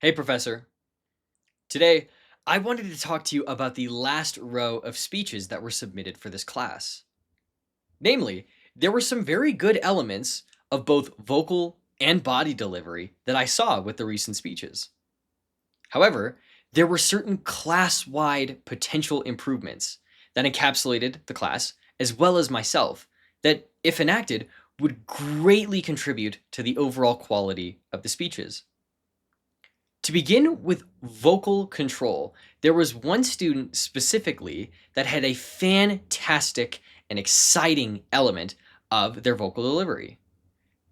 Hey, Professor. Today, I wanted to talk to you about the last row of speeches that were submitted for this class. Namely, there were some very good elements of both vocal and body delivery that I saw with the recent speeches. However, there were certain class wide potential improvements that encapsulated the class, as well as myself, that, if enacted, would greatly contribute to the overall quality of the speeches. To begin with vocal control, there was one student specifically that had a fantastic and exciting element of their vocal delivery.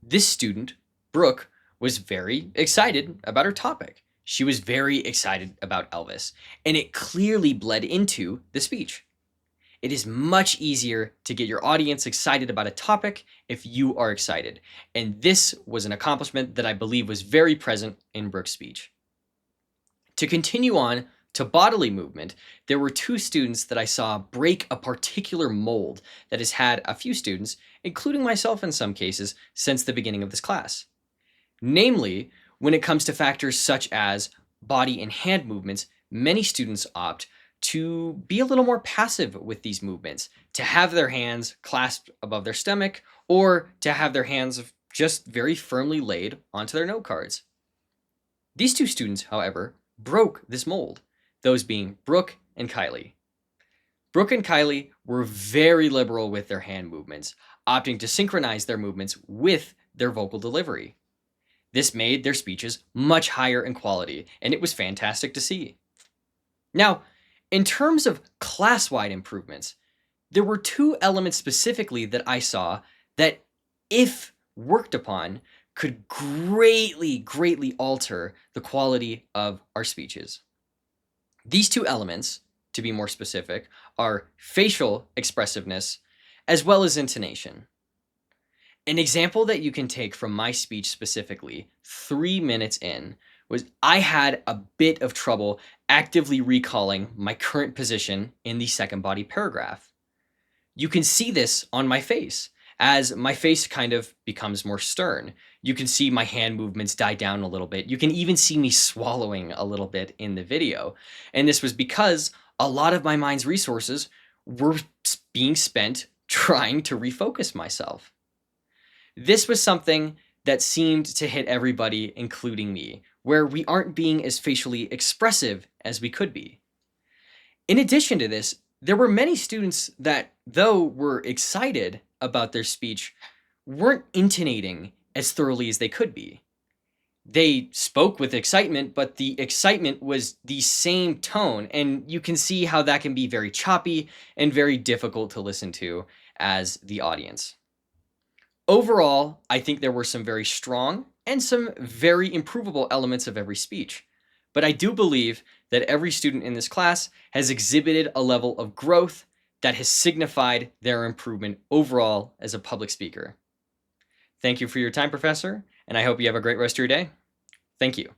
This student, Brooke, was very excited about her topic. She was very excited about Elvis, and it clearly bled into the speech. It is much easier to get your audience excited about a topic if you are excited, and this was an accomplishment that I believe was very present in Brooke's speech. To continue on to bodily movement, there were two students that I saw break a particular mold that has had a few students, including myself in some cases, since the beginning of this class. Namely, when it comes to factors such as body and hand movements, many students opt to be a little more passive with these movements, to have their hands clasped above their stomach, or to have their hands just very firmly laid onto their note cards. These two students, however, broke this mold, those being Brooke and Kylie. Brooke and Kylie were very liberal with their hand movements, opting to synchronize their movements with their vocal delivery. This made their speeches much higher in quality, and it was fantastic to see. Now, in terms of class-wide improvements, there were two elements specifically that I saw that, if worked upon, could greatly alter the quality of our speeches. These two elements, to be more specific, are facial expressiveness as well as intonation. An example that you can take from my speech specifically, 3 minutes in, was I had a bit of trouble actively recalling my current position in the second body paragraph. You can see this on my face as my face kind of becomes more stern. You can see my hand movements die down a little bit. You can even see me swallowing a little bit in the video. And this was because a lot of my mind's resources were being spent trying to refocus myself. This was something that seemed to hit everybody, including me, where we aren't being as facially expressive as we could be. In addition to this, there were many students that, though were excited about their speech, weren't intonating as thoroughly as they could be. They spoke with excitement, but the excitement was the same tone, and you can see how that can be very choppy and very difficult to listen to as the audience. Overall, I think there were some very strong and some very improvable elements of every speech. But I do believe that every student in this class has exhibited a level of growth that has signified their improvement overall as a public speaker. Thank you for your time, Professor, and I hope you have a great rest of your day. Thank you.